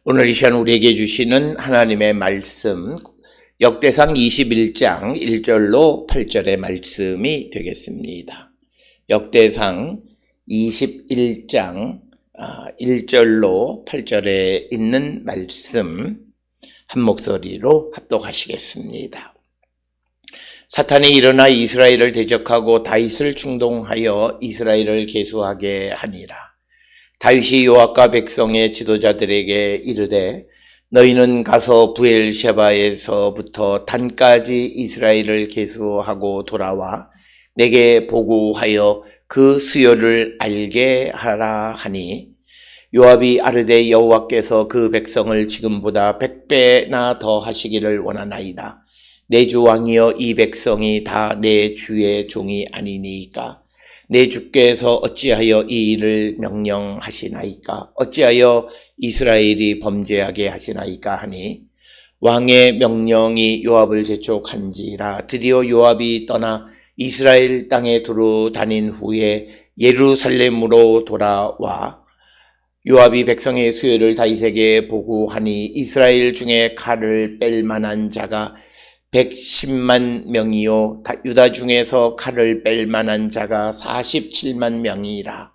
오늘 이 시간 우리에게 주시는 하나님의 말씀, 역대상 21장 1절로 8절의 말씀이 되겠습니다. 역대상 21장 1절로 8절에 있는 말씀 한 목소리로 합독하시겠습니다. 사탄이 일어나 이스라엘을 대적하고 다윗을 충동하여 이스라엘을 계수하게 하니라. 다윗이 요압과 백성의 지도자들에게 이르되 너희는 가서 브엘셰바에서부터 단까지 이스라엘을 계수하고 돌아와 내게 보고하여 그 수요를 알게 하라 하니 요압이 아르되 여호와께서 그 백성을 지금보다 100배나 더 하시기를 원하나이다. 내 주 왕이여 이 백성이 다 내 주의 종이 아니니까 내 주께서 어찌하여 이 일을 명령하시나이까? 어찌하여 이스라엘이 범죄하게 하시나이까? 하니 왕의 명령이 요압을 재촉한지라. 드디어 요압이 떠나 이스라엘 땅에 두루 다닌 후에 예루살렘으로 돌아와 요압이 백성의 수요를 다윗에게 보고하니 이스라엘 중에 칼을 뺄 만한 자가 110만 명이요 유다 중에서 칼을 뺄 만한 자가 47만 명이라.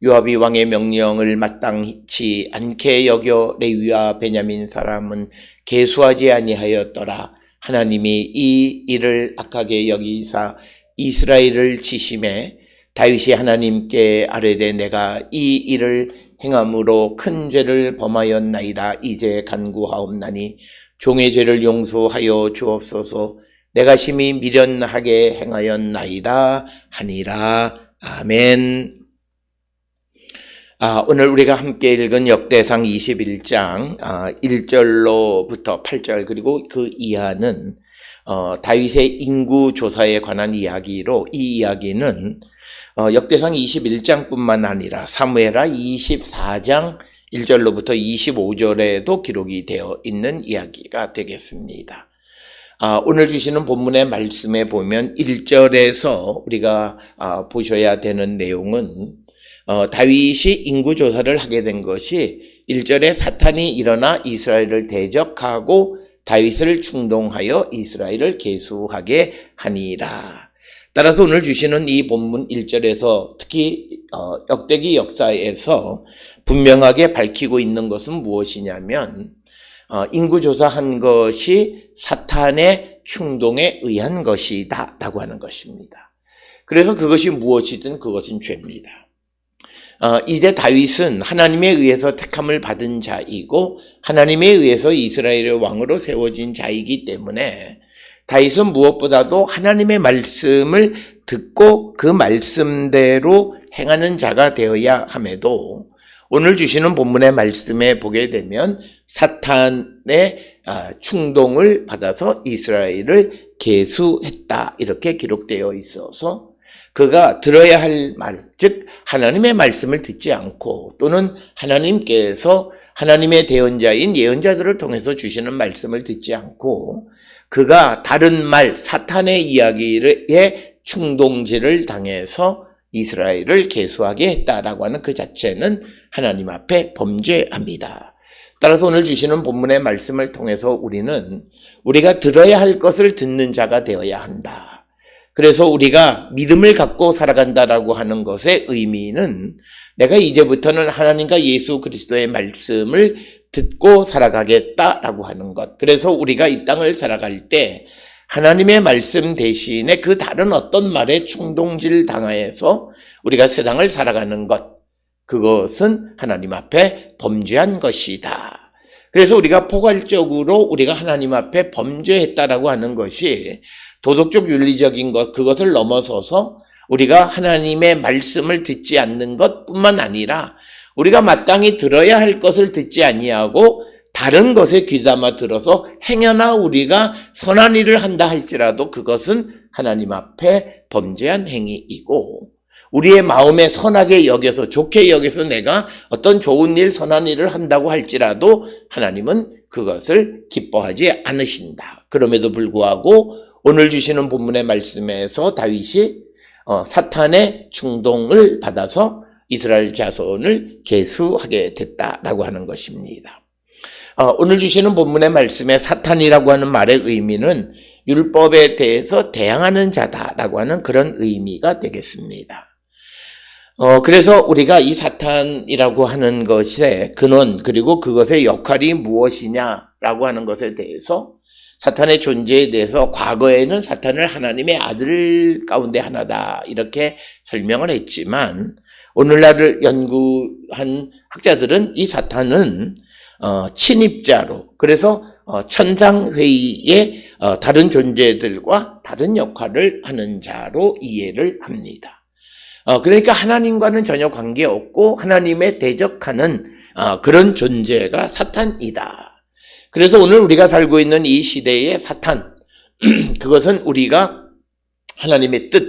요압이 왕의 명령을 마땅치 않게 여겨 레위와 베냐민 사람은 계수하지 아니하였더라. 하나님이 이 일을 악하게 여기사 이스라엘을 치심해 다윗이 하나님께 아뢰되 내가 이 일을 행함으로 큰 죄를 범하였나이다. 이제 간구하옵나니 종의 죄를 용서하여 주옵소서. 내가 심히 미련하게 행하였나이다 하니라. 아멘. 오늘 우리가 함께 읽은 역대상 21장 1절로부터 8절 그리고 그 이하는 다윗의 인구 조사에 관한 이야기로, 이 이야기는 역대상 21장뿐만 아니라 사무엘하 24장 1절로부터 25절에도 기록이 되어 있는 이야기가 되겠습니다. 오늘 주시는 본문의 말씀에 보면 1절에서 우리가 보셔야 되는 내용은 다윗이 인구조사를 하게 된 것이 1절에 사탄이 일어나 이스라엘을 대적하고 다윗을 충동하여 이스라엘을 계수하게 하니라. 따라서 오늘 주시는 이 본문 1절에서 특히 역대기 역사에서 분명하게 밝히고 있는 것은 무엇이냐면 인구조사한 것이 사탄의 충동에 의한 것이다 라고 하는 것입니다. 그래서 그것이 무엇이든 그것은 죄입니다. 이제 다윗은 하나님에 의해서 택함을 받은 자이고 하나님에 의해서 이스라엘의 왕으로 세워진 자이기 때문에 다윗은 무엇보다도 하나님의 말씀을 듣고 그 말씀대로 행하는 자가 되어야 함에도 오늘 주시는 본문의 말씀에 보게 되면 사탄의 충동을 받아서 이스라엘을 계수했다 이렇게 기록되어 있어서 그가 들어야 할 말, 즉 하나님의 말씀을 듣지 않고 또는 하나님께서 하나님의 대언자인 예언자들을 통해서 주시는 말씀을 듣지 않고 그가 다른 말, 사탄의 이야기에 충동질을 당해서 이스라엘을 계수하게 했다라고 하는 그 자체는 하나님 앞에 범죄합니다. 따라서 오늘 주시는 본문의 말씀을 통해서 우리가 들어야 할 것을 듣는 자가 되어야 한다. 그래서 우리가 믿음을 갖고 살아간다라고 하는 것의 의미는 내가 이제부터는 하나님과 예수 그리스도의 말씀을 듣고 살아가겠다라고 하는 것. 그래서 우리가 이 땅을 살아갈 때 하나님의 말씀 대신에 그 다른 어떤 말에 충동질 당하여서 우리가 세상을 살아가는 것, 그것은 하나님 앞에 범죄한 것이다. 그래서 우리가 포괄적으로 우리가 하나님 앞에 범죄했다라고 하는 것이 도덕적 윤리적인 것, 그것을 넘어서서 우리가 하나님의 말씀을 듣지 않는 것뿐만 아니라 우리가 마땅히 들어야 할 것을 듣지 아니하고 다른 것에 귀담아 들어서 행여나 우리가 선한 일을 한다 할지라도 그것은 하나님 앞에 범죄한 행위이고 우리의 마음에 선하게 여겨서 좋게 여겨서 내가 어떤 좋은 일, 선한 일을 한다고 할지라도 하나님은 그것을 기뻐하지 않으신다. 그럼에도 불구하고 오늘 주시는 본문의 말씀에서 다윗이 사탄의 충동을 받아서 이스라엘 자손을 계수하게 됐다라고 하는 것입니다. 오늘 주시는 본문의 말씀에 사탄이라고 하는 말의 의미는 율법에 대해서 대항하는 자다라고 하는 그런 의미가 되겠습니다. 그래서 우리가 이 사탄이라고 하는 것의 근원 그리고 그것의 역할이 무엇이냐라고 하는 것에 대해서 사탄의 존재에 대해서 과거에는 사탄을 하나님의 아들 가운데 하나다 이렇게 설명을 했지만 오늘날을 연구한 학자들은 이 사탄은 침입자로 그래서 천상회의의 다른 존재들과 다른 역할을 하는 자로 이해를 합니다. 그러니까 하나님과는 전혀 관계없고 하나님에 대적하는 그런 존재가 사탄이다. 그래서 오늘 우리가 살고 있는 이 시대의 사탄, 그것은 우리가 하나님의 뜻,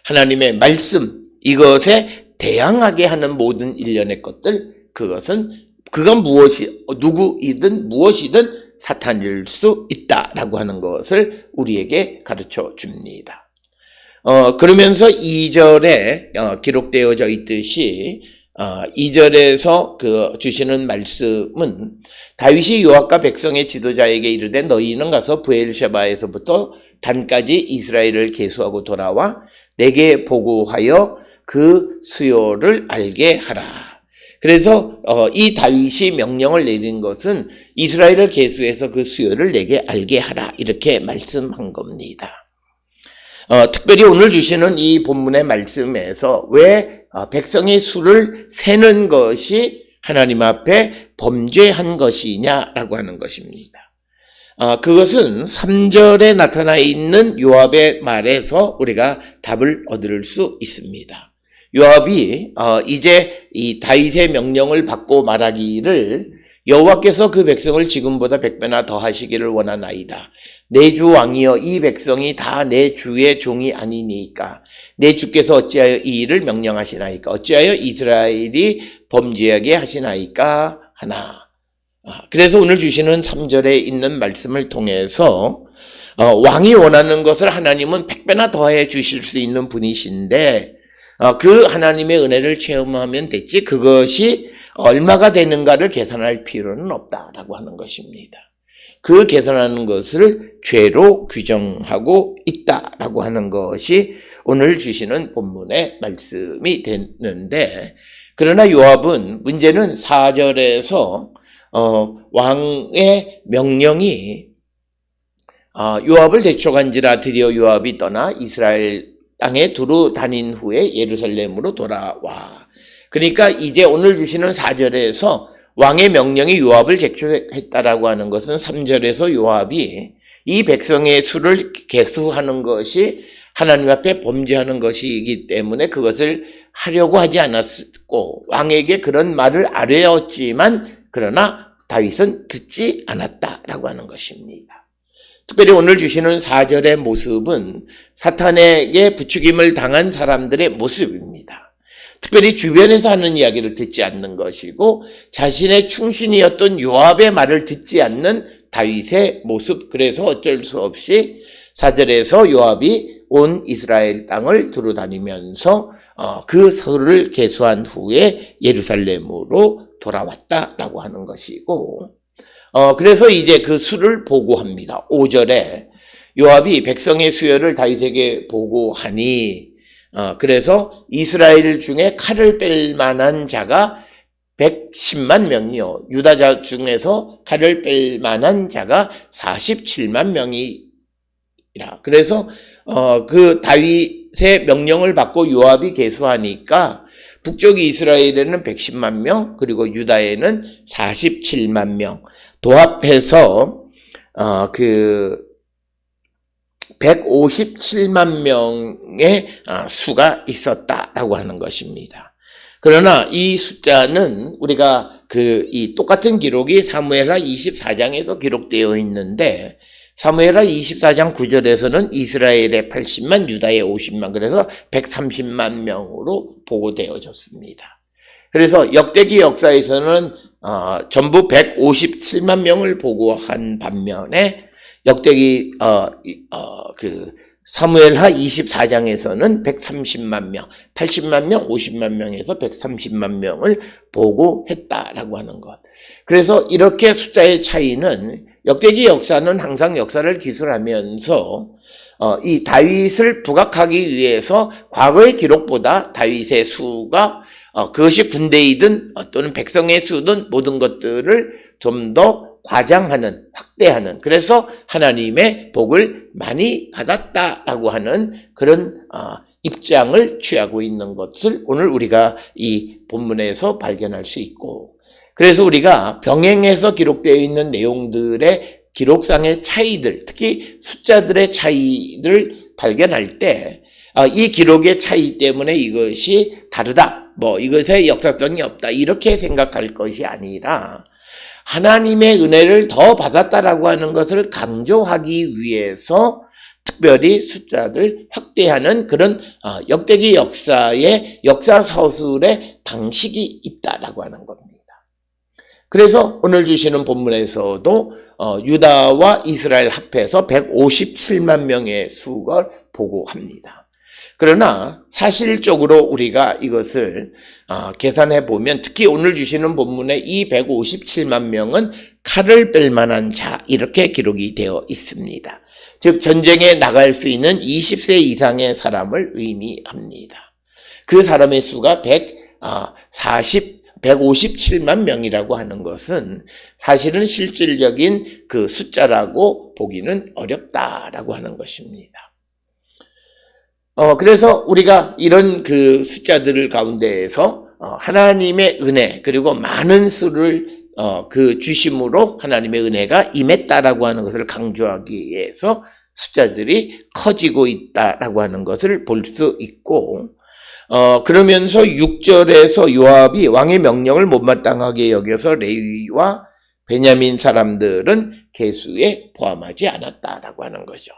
하나님의 말씀, 이것에 대항하게 하는 모든 일련의 것들, 그건 누구이든 무엇이든 사탄일 수 있다라고 하는 것을 우리에게 가르쳐 줍니다. 그러면서 2절에 기록되어져 있듯이 2절에서 주시는 말씀은 다윗이 요압과 백성의 지도자에게 이르되 너희는 가서 브엘셰바에서부터 단까지 이스라엘을 계수하고 돌아와 내게 보고하여 그 수요를 알게 하라. 그래서 이 다윗이 명령을 내린 것은 이스라엘을 계수해서 그 수요를 내게 알게 하라 이렇게 말씀한 겁니다. 특별히 오늘 주시는 이 본문의 말씀에서 왜 백성의 수를 세는 것이 하나님 앞에 범죄한 것이냐라고 하는 것입니다. 그것은 3절에 나타나 있는 요압의 말에서 우리가 답을 얻을 수 있습니다. 요압이 이제 이 다윗의 명령을 받고 말하기를 여호와께서 그 백성을 지금보다 100배나 더 하시기를 원하나이다. 내 주 왕이여 이 백성이 다 내 주의 종이 아니니까 내 주께서 어찌하여 이 일을 명령하시나이까 어찌하여 이스라엘이 범죄하게 하시나이까 하나. 그래서 오늘 주시는 3절에 있는 말씀을 통해서 왕이 원하는 것을 하나님은 100배나 더해 주실 수 있는 분이신데 그 하나님의 은혜를 체험하면 됐지 그것이 얼마가 되는가를 계산할 필요는 없다라고 하는 것입니다. 그 계산하는 것을 죄로 규정하고 있다라고 하는 것이 오늘 주시는 본문의 말씀이 되는데 그러나 요압은 문제는 4절에서 왕의 명령이 요압을 대촉한지라 드디어 요압이 떠나 이스라엘 땅에 두루 다닌 후에 예루살렘으로 돌아와. 그러니까 이제 오늘 주시는 4절에서 왕의 명령이 요압을 대촉했다라고 하는 것은 3절에서 요압이 이 백성의 수를 계수하는 것이 하나님 앞에 범죄하는 것이기 때문에 그것을 하려고 하지 않았고 왕에게 그런 말을 아뢰었지만 그러나 다윗은 듣지 않았다라고 하는 것입니다. 특별히 오늘 주시는 4절의 모습은 사탄에게 부추김을 당한 사람들의 모습입니다. 특별히 주변에서 하는 이야기를 듣지 않는 것이고 자신의 충신이었던 요압의 말을 듣지 않는 다윗의 모습. 그래서 어쩔 수 없이 4절에서 요압이 온 이스라엘 땅을 두루다니면서 그 서를 계수한 후에 예루살렘으로 돌아왔다라고 하는 것이고 그래서 이제 그 수를 보고합니다. 5절에 요압이 백성의 수요를 다윗에게 보고하니 그래서 이스라엘 중에 칼을 뺄 만한 자가 110만 명이요 유다자 중에서 칼을 뺄 만한 자가 47만 명이라. 그래서 그 다윗의 명령을 받고 요압이 계수하니까 북쪽 이스라엘에는 110만 명 그리고 유다에는 47만 명 도합해서 157만 명의 수가 있었다라고 하는 것입니다. 그러나 이 숫자는 우리가 이 똑같은 기록이 사무엘하 24장에도 기록되어 있는데 사무엘하 24장 9절에서는 이스라엘의 80만, 유다의 50만, 그래서 130만 명으로 보고되어졌습니다. 그래서 역대기 역사에서는 전부 157만 명을 보고한 반면에 역대기 사무엘하 24장에서는 130만 명, 80만 명, 50만 명에서 130만 명을 보고했다라고 하는 것. 그래서 이렇게 숫자의 차이는 역대기 역사는 항상 역사를 기술하면서 이 다윗을 부각하기 위해서 과거의 기록보다 다윗의 수가 그것이 군대이든 또는 백성의 수든 모든 것들을 좀 더 과장하는, 확대하는, 그래서 하나님의 복을 많이 받았다라고 하는 그런 입장을 취하고 있는 것을 오늘 우리가 이 본문에서 발견할 수 있고, 그래서 우리가 병행해서 기록되어 있는 내용들의 기록상의 차이들, 특히 숫자들의 차이를 발견할 때 이 기록의 차이 때문에 이것이 다르다, 이것의 역사성이 없다, 이렇게 생각할 것이 아니라 하나님의 은혜를 더 받았다라고 하는 것을 강조하기 위해서 특별히 숫자를 확대하는 그런 역대기 역사의 역사 서술의 방식이 있다라고 하는 겁니다. 그래서 오늘 주시는 본문에서도 유다와 이스라엘 합해서 157만 명의 수를 보고합니다. 그러나 사실적으로 우리가 이것을 계산해 보면, 특히 오늘 주시는 본문의 이 157만 명은 칼을 뺄 만한 자, 이렇게 기록이 되어 있습니다. 즉 전쟁에 나갈 수 있는 20세 이상의 사람을 의미합니다. 그 사람의 수가 157만 명이라고 하는 것은 사실은 실질적인 그 숫자라고 보기는 어렵다라고 하는 것입니다. 그래서 우리가 이런 그 숫자들을 가운데에서 하나님의 은혜, 그리고 많은 수를 그 주심으로 하나님의 은혜가 임했다라고 하는 것을 강조하기 위해서 숫자들이 커지고 있다라고 하는 것을 볼 수 있고, 그러면서 6절에서 요압이 왕의 명령을 못마땅하게 여겨서 레위와 베냐민 사람들은 계수에 포함하지 않았다라고 하는 거죠.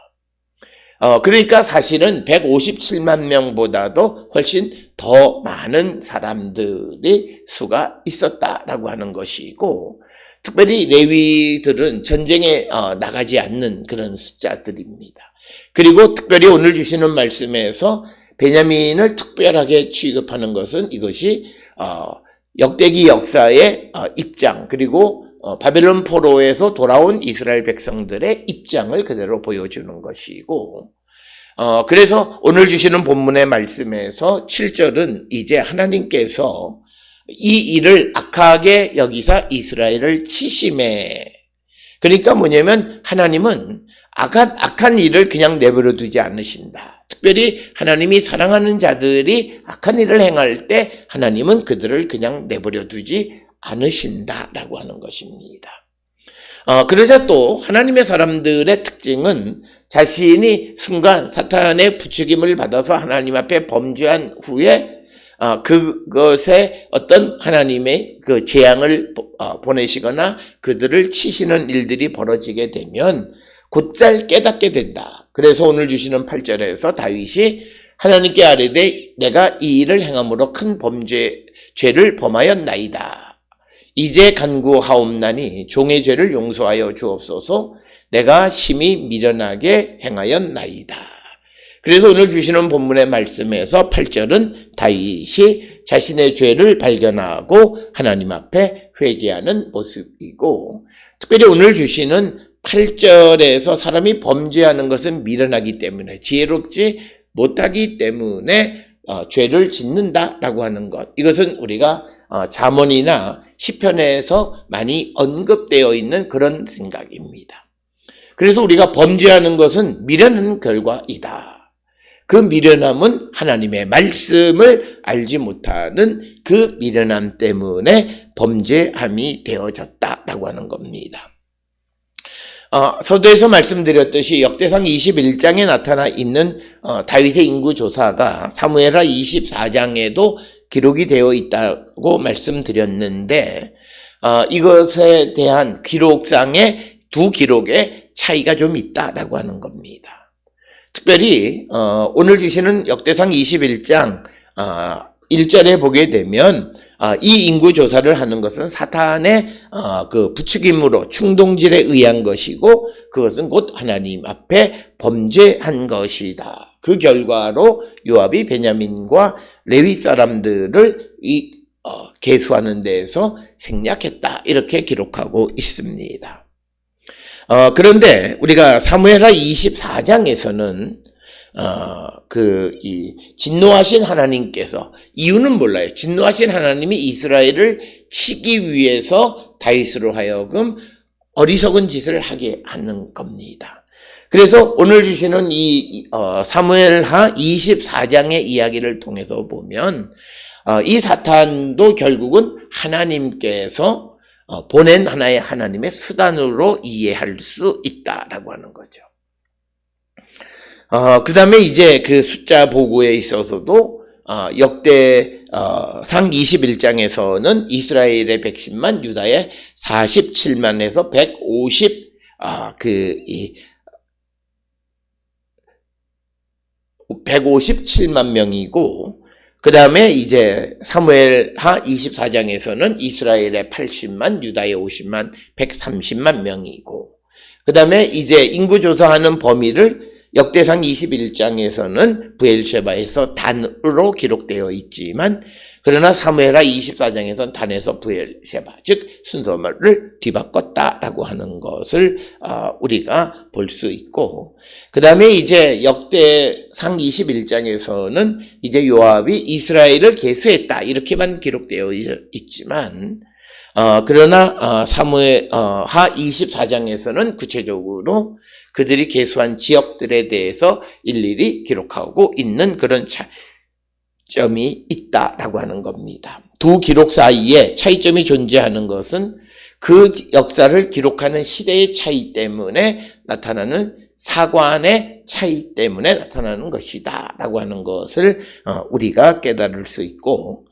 그러니까 사실은 157만 명보다도 훨씬 더 많은 사람들의 수가 있었다라고 하는 것이고, 특별히 레위들은 전쟁에 나가지 않는 그런 숫자들입니다. 그리고 특별히 오늘 주시는 말씀에서 베냐민을 특별하게 취급하는 것은 이것이 역대기 역사의 입장, 그리고 바벨론 포로에서 돌아온 이스라엘 백성들의 입장을 그대로 보여주는 것이고, 그래서 오늘 주시는 본문의 말씀에서 7절은 이제 하나님께서 이 일을 악하게 여기사 이스라엘을 치심해. 그러니까 뭐냐면 하나님은 악한 일을 그냥 내버려 두지 않으신다. 특별히 하나님이 사랑하는 자들이 악한 일을 행할 때 하나님은 그들을 그냥 내버려 두지 않으신다라고 하는 것입니다. 그러자 또 하나님의 사람들의 특징은 자신이 순간 사탄의 부추김을 받아서 하나님 앞에 범죄한 후에 그것에 어떤 하나님의 그 재앙을 보내시거나 그들을 치시는 일들이 벌어지게 되면 곧잘 깨닫게 된다. 그래서 오늘 주시는 8절에서 다윗이 하나님께 아뢰되 내가 이 일을 행함으로 큰 죄를 범하였나이다. 이제 간구하옵나니 종의 죄를 용서하여 주옵소서. 내가 심히 미련하게 행하였나이다. 그래서 오늘 주시는 본문의 말씀에서 8절은 다윗이 자신의 죄를 발견하고 하나님 앞에 회개하는 모습이고, 특별히 오늘 주시는 8절에서 사람이 범죄하는 것은 미련하기 때문에, 지혜롭지 못하기 때문에 죄를 짓는다라고 하는 것, 이것은 우리가 잠언이나 시편에서 많이 언급되어 있는 그런 생각입니다. 그래서 우리가 범죄하는 것은 미련한 결과이다. 그 미련함은 하나님의 말씀을 알지 못하는 그 미련함 때문에 범죄함이 되어졌다라고 하는 겁니다. 서두에서 말씀드렸듯이 역대상 21장에 나타나 있는 다윗의 인구조사가 사무엘하 24장에도 기록이 되어 있다고 말씀드렸는데, 이것에 대한 기록상의 두 기록의 차이가 좀 있다라고 하는 겁니다. 특별히 오늘 주시는 역대상 21장 1절에 보게 되면 이 인구 조사를 하는 것은 사탄의 그 부추김으로 충동질에 의한 것이고 그것은 곧 하나님 앞에 범죄한 것이다. 그 결과로 요압이 베냐민과 레위 사람들을 계수하는 데에서 생략했다. 이렇게 기록하고 있습니다. 그런데 우리가 사무엘하 24장에서는 진노하신 하나님께서, 이유는 몰라요. 진노하신 하나님이 이스라엘을 치기 위해서 다윗으로 하여금 어리석은 짓을 하게 하는 겁니다. 그래서 오늘 주시는 사무엘하 24장의 이야기를 통해서 보면, 이 사탄도 결국은 하나님께서 보낸 하나님의 수단으로 이해할 수 있다라고 하는 거죠. 그 다음에 이제 그 숫자 보고에 있어서도, 역대상 21장에서는 이스라엘의 110만, 유다의 47만에서 157만 명이고, 그 다음에 이제 사무엘하 24장에서는 이스라엘의 80만, 유다의 50만, 130만 명이고, 그 다음에 이제 인구조사하는 범위를 역대상 21장에서는 브엘셰바에서 단으로 기록되어 있지만, 그러나 사무엘하 24장에서는 단에서 브엘셰바, 즉 순서를 뒤바꿨다라고 하는 것을 우리가 볼 수 있고, 그 다음에 이제 역대상 21장에서는 이제 요압이 이스라엘을 계수했다 이렇게만 기록되어 있지만, 그러나 사무엘하 24장에서는 구체적으로 그들이 계수한 지역들에 대해서 일일이 기록하고 있는 그런 차이점이 있다라고 하는 겁니다. 두 기록 사이에 차이점이 존재하는 것은 그 역사를 기록하는 시대의 차이 때문에 나타나는 사관의 차이 때문에 나타나는 것이다 라고 하는 것을 우리가 깨달을 수 있고,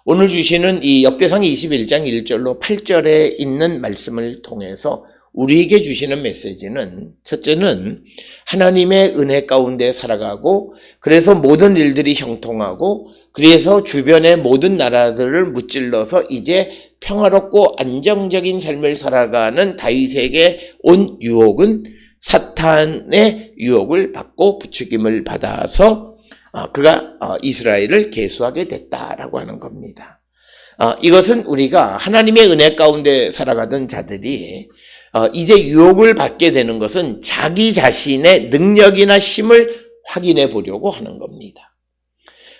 오늘 주시는 이 역대상 21장 1절로 8절에 있는 말씀을 통해서 우리에게 주시는 메시지는, 첫째는 하나님의 은혜 가운데 살아가고, 그래서 모든 일들이 형통하고, 그래서 주변의 모든 나라들을 무찔러서 이제 평화롭고 안정적인 삶을 살아가는 다윗에게 온 유혹은 사탄의 유혹을 받고 부추김을 받아서 그가 이스라엘을 계수하게 됐다라고 하는 겁니다. 이것은 우리가 하나님의 은혜 가운데 살아가던 자들이 이제 유혹을 받게 되는 것은 자기 자신의 능력이나 힘을 확인해 보려고 하는 겁니다.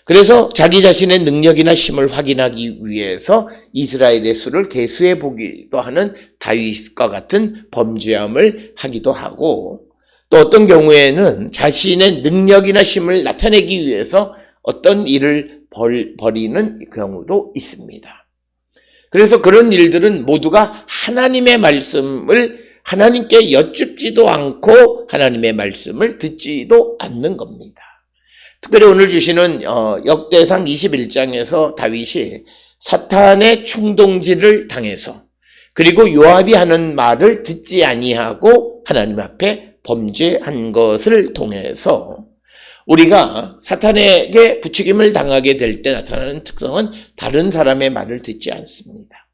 그래서 자기 자신의 능력이나 힘을 확인하기 위해서 이스라엘의 수를 계수해 보기도 하는 다윗과 같은 범죄함을 하기도 하고, 또 어떤 경우에는 자신의 능력이나 힘을 나타내기 위해서 어떤 일을 벌이는 경우도 있습니다. 그래서 그런 일들은 모두가 하나님의 말씀을 하나님께 여쭙지도 않고 하나님의 말씀을 듣지도 않는 겁니다. 특별히 오늘 주시는 역대상 21장에서 다윗이 사탄의 충동질을 당해서, 그리고 요압이 하는 말을 듣지 아니하고 하나님 앞에 범죄한 것을 통해서 우리가 사탄에게 부추김을 당하게 될 때 나타나는 특성은 다른 사람의 말을 듣지 않습니다.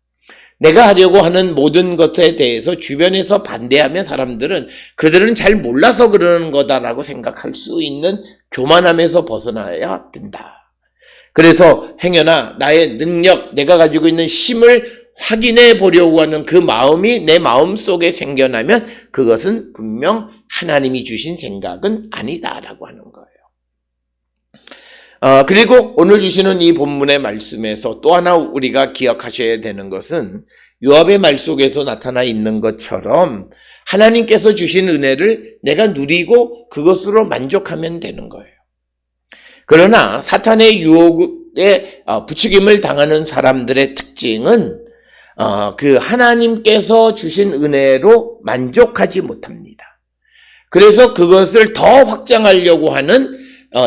내가 하려고 하는 모든 것에 대해서 주변에서 반대하면 사람들은 그들은 잘 몰라서 그러는 거다라고 생각할 수 있는 교만함에서 벗어나야 된다. 그래서 행여나 나의 능력, 내가 가지고 있는 힘을 확인해 보려고 하는 그 마음이 내 마음 속에 생겨나면 그것은 분명 하나님이 주신 생각은 아니다라고 하는 거예요. 그리고 오늘 주시는 이 본문의 말씀에서 또 하나 우리가 기억하셔야 되는 것은 요압의 말 속에서 나타나 있는 것처럼 하나님께서 주신 은혜를 내가 누리고 그것으로 만족하면 되는 거예요. 그러나 사탄의 유혹에 부추김을 당하는 사람들의 특징은 그 하나님께서 주신 은혜로 만족하지 못합니다. 그래서 그것을 더 확장하려고 하는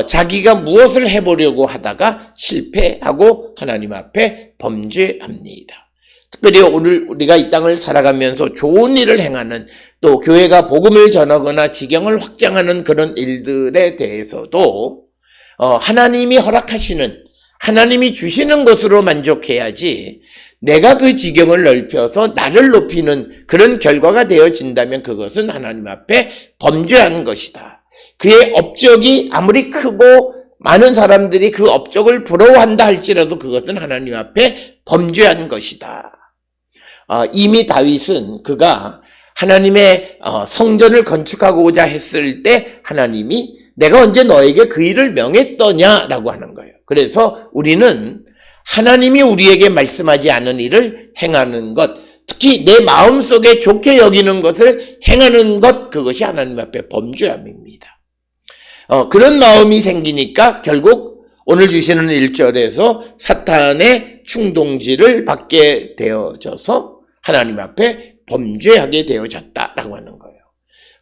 자기가 무엇을 해보려고 하다가 실패하고 하나님 앞에 범죄합니다. 특별히 오늘 우리가 이 땅을 살아가면서 좋은 일을 행하는, 또 교회가 복음을 전하거나 지경을 확장하는 그런 일들에 대해서도 하나님이 허락하시는, 하나님이 주시는 것으로 만족해야지 내가 그 지경을 넓혀서 나를 높이는 그런 결과가 되어진다면 그것은 하나님 앞에 범죄한 것이다. 그의 업적이 아무리 크고 많은 사람들이 그 업적을 부러워한다 할지라도 그것은 하나님 앞에 범죄한 것이다. 이미 다윗은 그가 하나님의 성전을 건축하고자 했을 때 하나님이 내가 언제 너에게 그 일을 명했더냐라고 하는 거예요. 그래서 우리는 하나님이 우리에게 말씀하지 않은 일을 행하는 것, 특히 내 마음속에 좋게 여기는 것을 행하는 것, 그것이 하나님 앞에 범죄함입니다. 그런 마음이 생기니까 결국 오늘 주시는 1절에서 사탄의 충동질을 받게 되어져서 하나님 앞에 범죄하게 되어졌다라고 하는 거예요.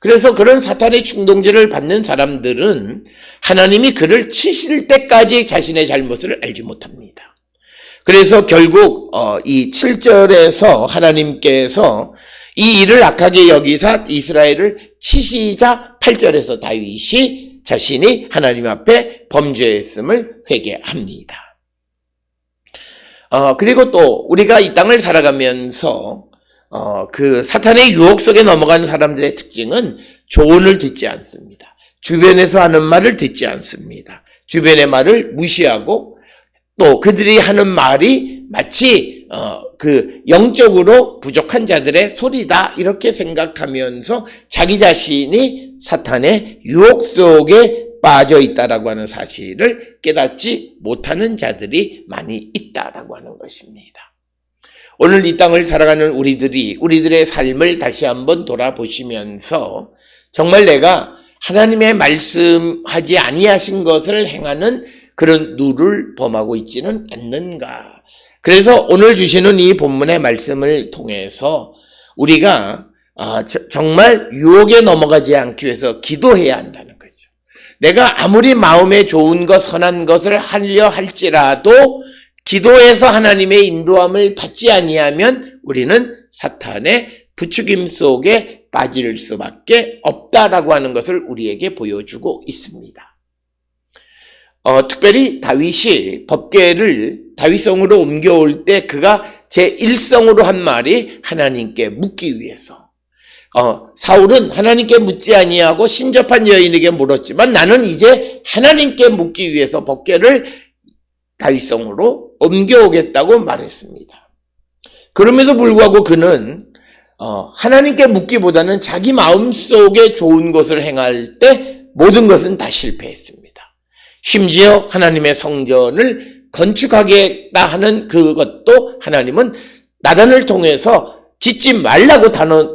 그래서 그런 사탄의 충동질을 받는 사람들은 하나님이 그를 치실 때까지 자신의 잘못을 알지 못합니다. 그래서 결국 이 7절에서 하나님께서 이 일을 악하게 여기사 이스라엘을 치시자 8절에서 다윗이 자신이 하나님 앞에 범죄했음을 회개합니다. 그리고 또 우리가 이 땅을 살아가면서 그 사탄의 유혹 속에 넘어가는 사람들의 특징은 조언을 듣지 않습니다. 주변에서 하는 말을 듣지 않습니다. 주변의 말을 무시하고 또 그들이 하는 말이 마치 그 영적으로 부족한 자들의 소리다 이렇게 생각하면서 자기 자신이 사탄의 유혹 속에 빠져 있다라고 하는 사실을 깨닫지 못하는 자들이 많이 있다라고 하는 것입니다. 오늘 이 땅을 살아가는 우리들의 삶을 다시 한번 돌아보시면서 정말 내가 하나님의 말씀하지 아니하신 것을 행하는 그런 누를 범하고 있지는 않는가. 그래서 오늘 주시는 이 본문의 말씀을 통해서 우리가 정말 유혹에 넘어가지 않기 위해서 기도해야 한다는 거죠. 내가 아무리 마음에 좋은 것, 선한 것을 하려 할지라도 기도해서 하나님의 인도함을 받지 아니하면 우리는 사탄의 부추김 속에 빠질 수밖에 없다라고 하는 것을 우리에게 보여주고 있습니다. 특별히 다윗이 법궤를 다윗성으로 옮겨올 때 그가 제1성으로 한 말이 하나님께 묻기 위해서. 사울은 하나님께 묻지 아니하고 신접한 여인에게 물었지만 나는 이제 하나님께 묻기 위해서 법궤를 다윗성으로 옮겨오겠다고 말했습니다. 그럼에도 불구하고 그는 하나님께 묻기보다는 자기 마음속에 좋은 것을 행할 때 모든 것은 다 실패했습니다. 심지어 하나님의 성전을 건축하겠다 하는 그것도 하나님은 나단을 통해서 짓지 말라고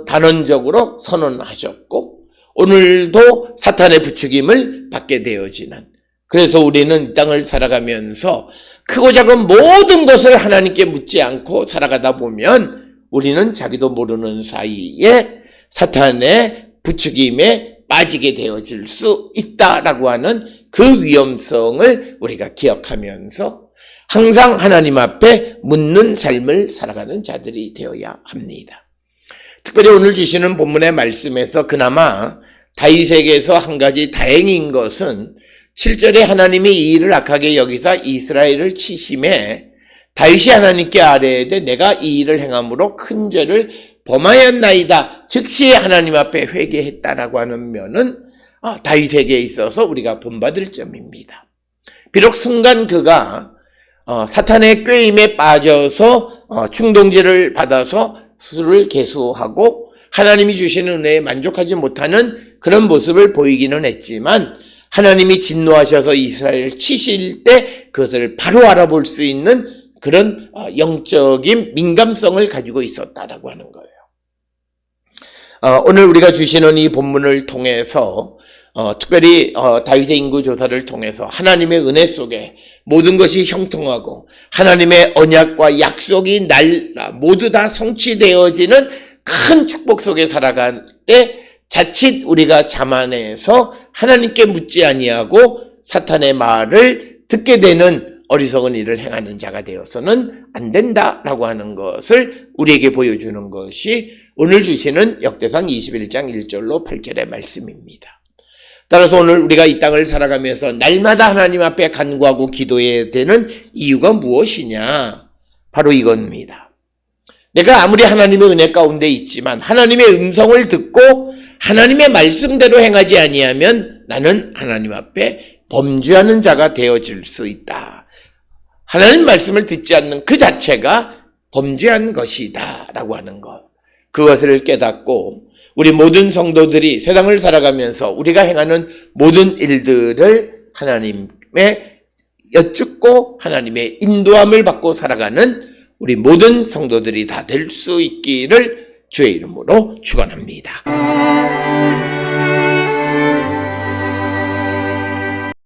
단언적으로 선언하셨고 오늘도 사탄의 부추김을 받게 되어지는, 그래서 우리는 이 땅을 살아가면서 크고 작은 모든 것을 하나님께 묻지 않고 살아가다 보면 우리는 자기도 모르는 사이에 사탄의 부추김에 빠지게 되어질 수 있다라고 하는 그 위험성을 우리가 기억하면서 항상 하나님 앞에 묻는 삶을 살아가는 자들이 되어야 합니다. 특별히 오늘 주시는 본문의 말씀에서 그나마 다윗에게서 한 가지 다행인 것은 7절에 하나님이 이 일을 악하게 여기사 이스라엘을 치심에 다윗이 하나님께 아뢰되 내가 이 일을 행함으로 큰 죄를 범하였나이다. 즉시 하나님 앞에 회개했다라고 하는 면은 다윗에게 있어서 우리가 본받을 점입니다. 비록 순간 그가 사탄의 꾀임에 빠져서 충동질을 받아서 술을 계수하고 하나님이 주시는 은혜에 만족하지 못하는 그런 모습을 보이기는 했지만 하나님이 진노하셔서 이스라엘을 치실 때 그것을 바로 알아볼 수 있는 그런 영적인 민감성을 가지고 있었다라고 하는 거예요. 오늘 우리가 주시는 이 본문을 통해서 특별히 다윗의 인구 조사를 통해서 하나님의 은혜 속에 모든 것이 형통하고 하나님의 언약과 약속이 모두 다 성취되어지는 큰 축복 속에 살아갈 때 자칫 우리가 자만해서 하나님께 묻지 아니하고 사탄의 말을 듣게 되는 어리석은 일을 행하는 자가 되어서는 안 된다라고 하는 것을 우리에게 보여주는 것이 오늘 주시는 역대상 21장 1절로 8절의 말씀입니다. 따라서 오늘 우리가 이 땅을 살아가면서 날마다 하나님 앞에 간구하고 기도해야 되는 이유가 무엇이냐? 바로 이겁니다. 내가 아무리 하나님의 은혜 가운데 있지만 하나님의 음성을 듣고 하나님의 말씀대로 행하지 아니하면 나는 하나님 앞에 범죄하는 자가 되어질 수 있다. 하나님 말씀을 듣지 않는 그 자체가 범죄한 것이다 라고 하는 것. 그것을 깨닫고 우리 모든 성도들이 세상을 살아가면서 우리가 행하는 모든 일들을 하나님의 여쭙고 하나님의 인도함을 받고 살아가는 우리 모든 성도들이 다 될 수 있기를 주의 이름으로 축원합니다.